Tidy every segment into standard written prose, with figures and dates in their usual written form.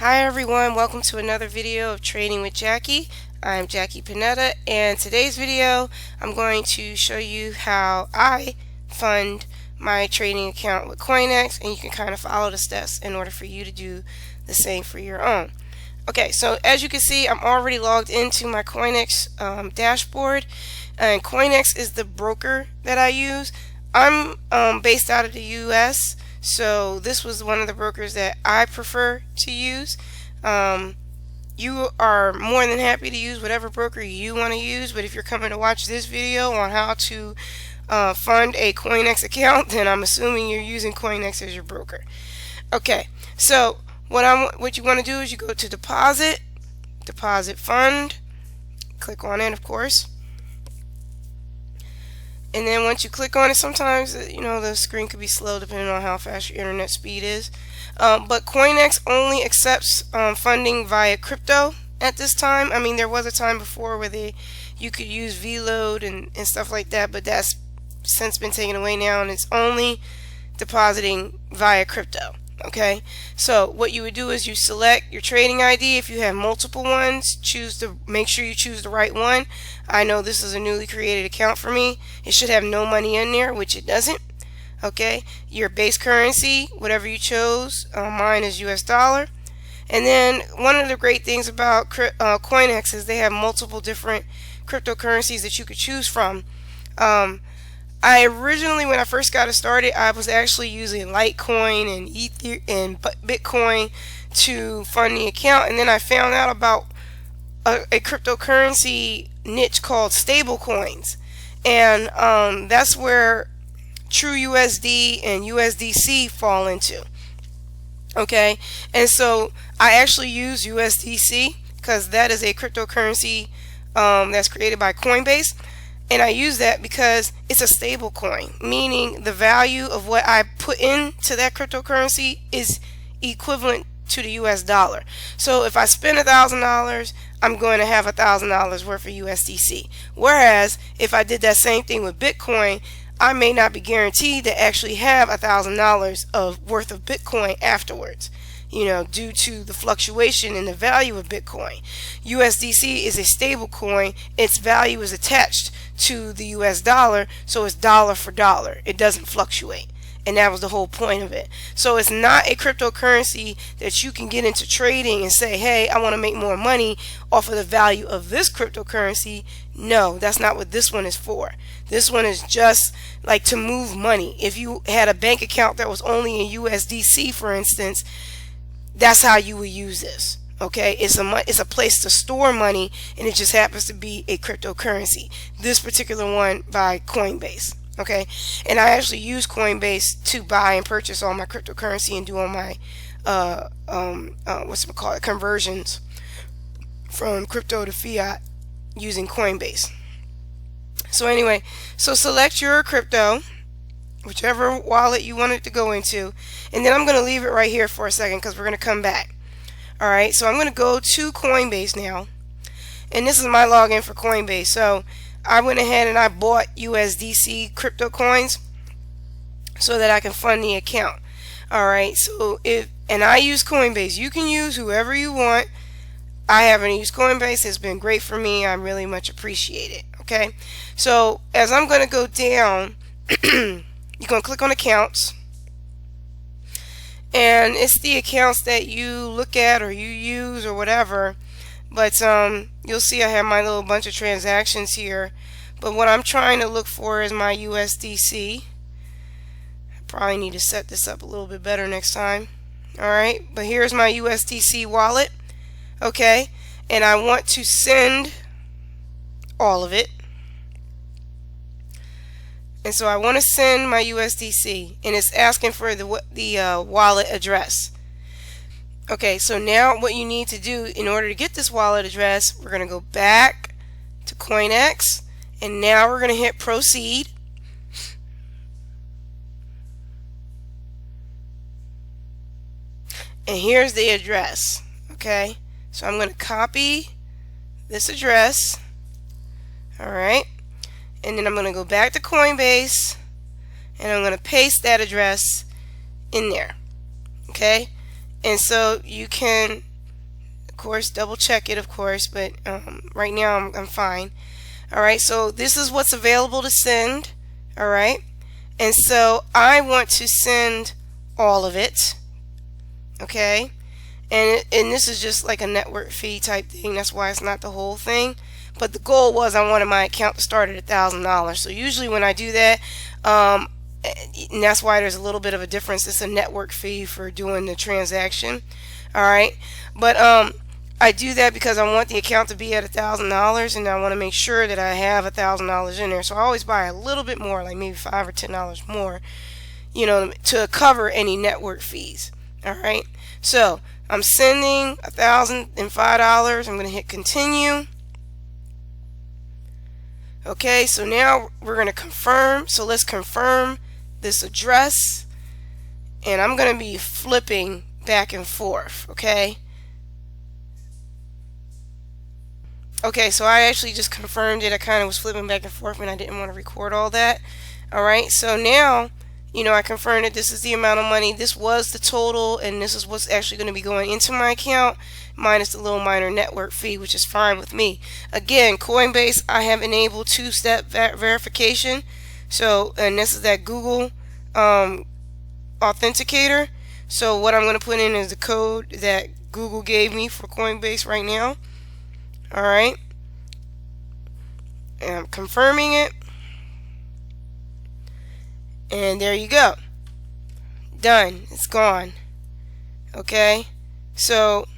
Hi everyone, welcome to another video of Trading with Jackie. I'm Jackie Panetta, and today's video I'm going to show you how I fund my trading account with Coinexx, and you can kind of follow the steps in order for you to do the same for your own. Okay, so as you can see, I'm already logged into my Coinexx dashboard, and Coinexx is the broker that I use. I'm based out of the US, so this was one of the brokers that I prefer to use. You are more than happy to use whatever broker you want to use, but if you're coming to watch this video on how to fund a Coinexx account, then I'm assuming you're using Coinexx as your broker. Okay, so what you want to do is you go to deposit fund, click on it, of course. And then once you click on it, sometimes the screen could be slow depending on how fast your internet speed is. But Coinexx only accepts funding via crypto at this time. I mean, there was a time before where you could use VLOAD and stuff like that, but that's since been taken away now, and it's only depositing via crypto. Okay, so what you would do is you select your trading ID. If you have multiple ones, make sure you choose the right one. I know this is a newly created account for me. It should have no money in there, which it doesn't. Okay, your base currency, whatever you chose, mine is US dollar. And then one of the great things about Coinexx is they have multiple different cryptocurrencies that you could choose from. I originally, when I first got it started, I was actually using Litecoin and Ether and Bitcoin to fund the account, and then I found out about a cryptocurrency niche called stablecoins, and that's where TrueUSD and USDC fall into. Okay, and so I actually use USDC because that is a cryptocurrency that's created by Coinbase. And I use that because it's a stable coin, meaning the value of what I put into that cryptocurrency is equivalent to the US dollar. So if I spend $1,000, I'm going to have $1,000 worth of USDC. Whereas if I did that same thing with Bitcoin, I may not be guaranteed to actually have $1,000 of worth of Bitcoin afterwards, due to the fluctuation in the value of Bitcoin. USDC is a stable coin. Its value is attached to the US dollar, so it's dollar for dollar. It doesn't fluctuate, and that was the whole point of it. So it's not a cryptocurrency that you can get into trading and say, hey, I want to make more money off of the value of this cryptocurrency. No, that's not what this one is for. This one is just like to move money. If you had a bank account that was only in USDC, for instance, that's how you would use this. Okay, it's a place to store money, and it just happens to be a cryptocurrency. This particular one by Coinbase. Okay, and I actually use Coinbase to buy and purchase all my cryptocurrency and do all my conversions from crypto to fiat using Coinbase. So anyway, so select your crypto, whichever wallet you want it to go into, and then I'm going to leave it right here for a second because we're going to come back. Alright, so I'm going to go to Coinbase now, and this is my login for Coinbase. So I went ahead and I bought USDC crypto coins so that I can fund the account. Alright, so and I use Coinbase. You can use whoever you want. I haven't used Coinbase. It's been great for me. I really much appreciate it. Okay, so as I'm going to go down, you're going to click on accounts. And it's the accounts that you look at or you use or whatever. But you'll see I have my little bunch of transactions here. But what I'm trying to look for is my USDC. I probably need to set this up a little bit better next time. Alright, but here's my USDC wallet. Okay, and I want to send all of it. And so I want to send my USDC, and it's asking for the wallet address. Okay, so now what you need to do in order to get this wallet address, we're going to go back to Coinexx, and now we're going to hit proceed. And here's the address. Okay, so I'm going to copy this address. Alright. And then I'm going to go back to Coinbase, and I'm going to paste that address in there. Okay, and so you can Of course, double check it, of course, but right now I'm fine. Alright, so this is what's available to send. Alright, and so I want to send all of it. Okay, and this is just like a network fee type thing. That's why it's not the whole thing. But the goal was I wanted my account to start at $1,000. So usually when I do that, and that's why there's a little bit of a difference. It's a network fee for doing the transaction. Alright, but I do that because I want the account to be at $1,000, and I want to make sure that I have $1,000 in there. So I always buy a little bit more, like maybe $5 or $10 more, you know, to cover any network fees. Alright, so I'm sending $1,005. I'm going to hit continue. Okay, so now we're going to confirm. So let's confirm this address, and I'm going to be flipping back and forth. Okay, so I actually just confirmed it. I kind of was flipping back and forth and I didn't want to record all that. Alright, so now, you know, I confirmed that this is the amount of money. This was the total, and this is what's actually going to be going into my account, minus the little minor network fee, which is fine with me. Again, Coinbase, I have enabled two-step verification. So, and this is that Google authenticator. So what I'm going to put in is the code that Google gave me for Coinbase right now. Alright, and I'm confirming it, and there you go, done. It's gone. Okay, so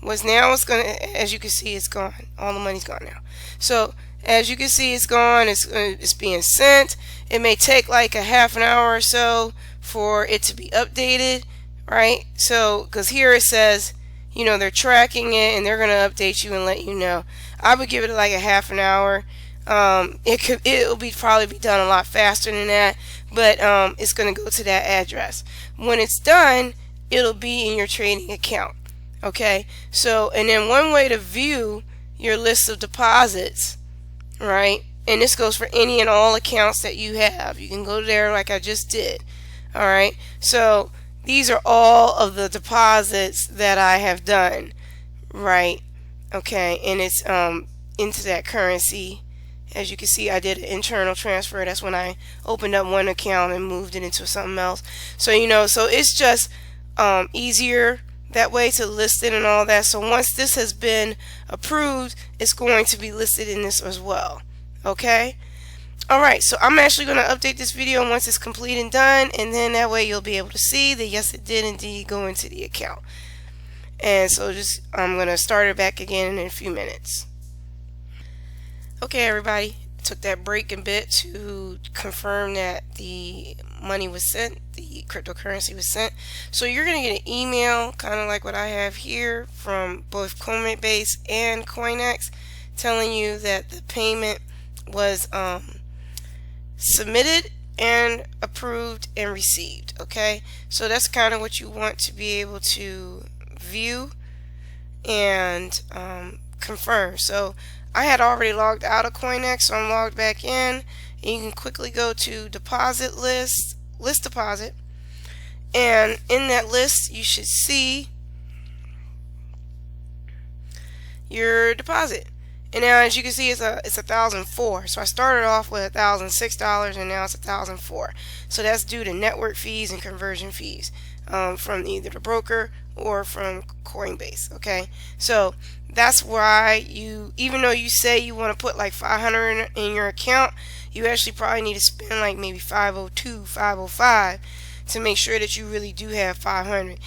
what's now is gonna, as you can see, it's gone. All the money's gone now. So as you can see, it's gone. It's being sent. It may take like a half an hour or so for it to be updated, right? So because here it says, you know, they're tracking it and they're going to update you and let you know. I would give it like a half an hour. It'll probably be done a lot faster than that, but it's going to go to that address. When it's done, it'll be in your trading account. Okay, so and then one way to view your list of deposits, right? And this goes for any and all accounts that you have. You can go there like I just did. All right, so these are all of the deposits that I have done, right? Okay, and it's into that currency. As you can see, I did an internal transfer. That's when I opened up one account and moved it into something else. So, you know, so it's just easier that way to list it and all that. So once this has been approved, it's going to be listed in this as well. Okay? Alright, so I'm actually going to update this video once it's complete and done, and then that way you'll be able to see that yes, it did indeed go into the account. And so I'm going to start it back again in a few minutes. Okay, everybody, took that break a bit to confirm that the money was sent, the cryptocurrency was sent. So you're going to get an email, kind of like what I have here, from both Coinbase and Coinexx, telling you that the payment was submitted and approved and received. Okay, so that's kind of what you want to be able to view and confirm. So I had already logged out of Coinexx, so I'm logged back in, and you can quickly go to deposit list deposit, and in that list you should see your deposit. And now, as you can see, it's $1,004. So I started off with $1,006, and now it's $1,004. So that's due to network fees and conversion fees from either the broker or from Coinbase. Okay, so that's why even though you say you want to put like $500 in your account, you actually probably need to spend like maybe $502, $505 to make sure that you really do have $500.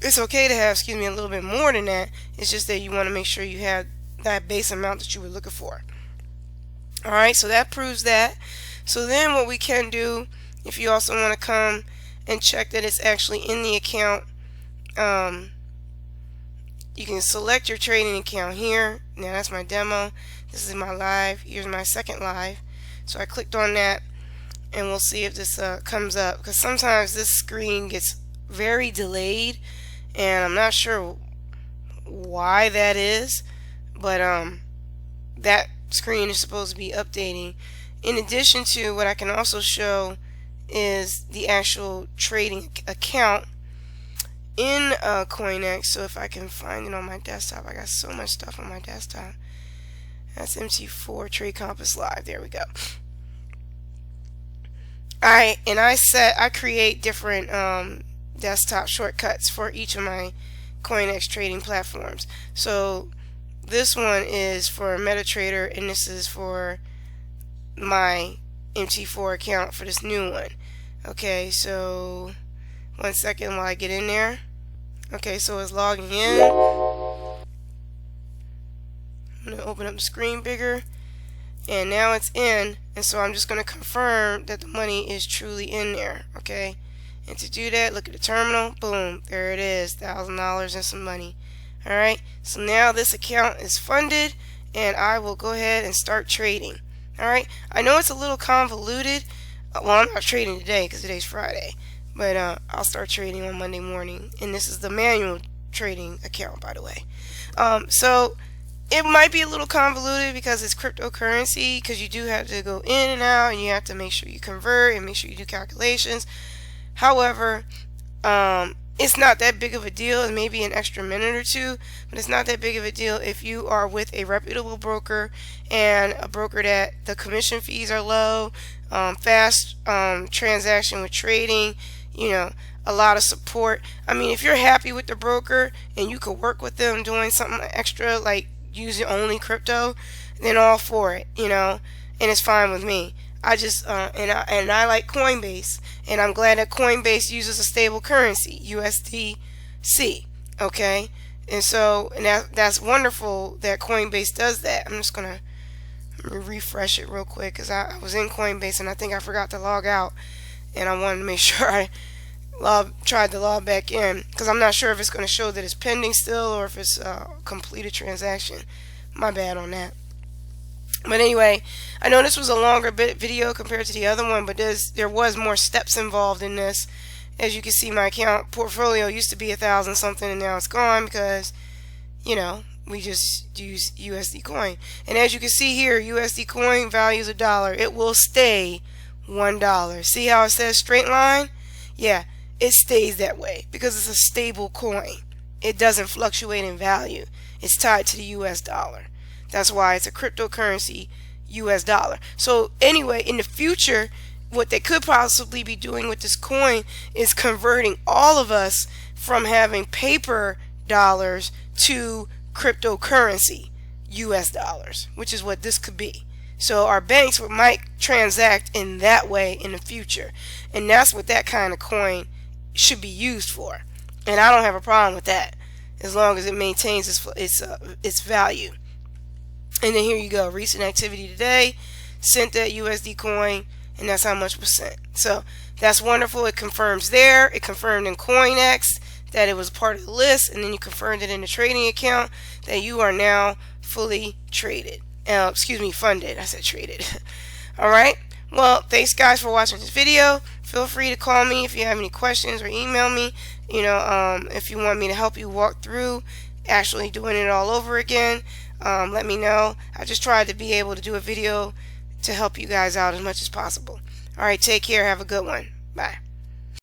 It's okay to have, a little bit more than that. It's just that you want to make sure you have that base amount that you were looking for. Alright, so that proves that. So then what we can do, if you also want to come and check that it's actually in the account, you can select your trading account here. Now that's my demo. This is my live. Here's my second live. So I clicked on that, and we'll see if this comes up, because sometimes this screen gets very delayed and I'm not sure why that is. But that screen is supposed to be updating. In addition to what I can also show is the actual trading account, in Coinexx. So if I can find it on my desktop, I got so much stuff on my desktop. That's MT4 Trade Compass Live. There we go. Alright, and I create different desktop shortcuts for each of my Coinexx trading platforms. So this one is for MetaTrader, and this is for my MT4 account for this new one. Okay, so 1 second while I get in there. Okay, so it's logging in. I'm going to open up the screen bigger, and now it's in, and so I'm just going to confirm that the money is truly in there. Okay, and to do that, look at the terminal. Boom, there it is, $1,000 and some money. Alright, so now this account is funded, and I will go ahead and start trading. Alright, I know it's a little convoluted. Well, I'm not trading today because today's Friday, but I'll start trading on Monday morning, and this is the manual trading account, by the way. So it might be a little convoluted because it's cryptocurrency, because you do have to go in and out, and you have to make sure you convert and make sure you do calculations. However, it's not that big of a deal. It may be an extra minute or two, but it's not that big of a deal if you are with a reputable broker, and a broker that the commission fees are low, fast transaction with trading, you know, a lot of support. I mean, if you're happy with the broker and you could work with them doing something extra like using only crypto, then all for it, you know, and it's fine with me. I just and I like Coinbase, and I'm glad that Coinbase uses a stable currency, USDC. Okay, and so that's wonderful that Coinbase does that. I'm just gonna refresh it real quick because I was in Coinbase and I think I forgot to log out, and I wanted to make sure I tried to log back in, because I'm not sure if it's going to show that it's pending still or if it's a completed transaction. My bad on that. But anyway, I know this was a longer video compared to the other one, but there was more steps involved in this. As you can see, my account portfolio used to be 1,000 something, and now it's gone because, you know, we just use USD coin. And as you can see here, USD coin value is $1. It will stay $1. See how it says straight line? Yeah, it stays that way because it's a stable coin. It doesn't fluctuate in value. It's tied to the US dollar. That's why it's a cryptocurrency, US dollar. So anyway, in the future, what they could possibly be doing with this coin is converting all of us from having paper dollars to cryptocurrency, US dollars, which is what this could be. So our banks might transact in that way in the future, and that's what that kind of coin should be used for. And I don't have a problem with that as long as it maintains its value. And then here you go, recent activity today, sent that USD coin, and that's how much was sent. So that's wonderful. It confirms there. It confirmed in Coinexx that it was part of the list, and then you confirmed it in the trading account that you are now fully traded. Funded. I said traded. Alright. Well, thanks guys for watching this video. Feel free to call me if you have any questions, or email me. You know, if you want me to help you walk through actually doing it all over again, let me know. I just tried to be able to do a video to help you guys out as much as possible. Alright, take care. Have a good one. Bye.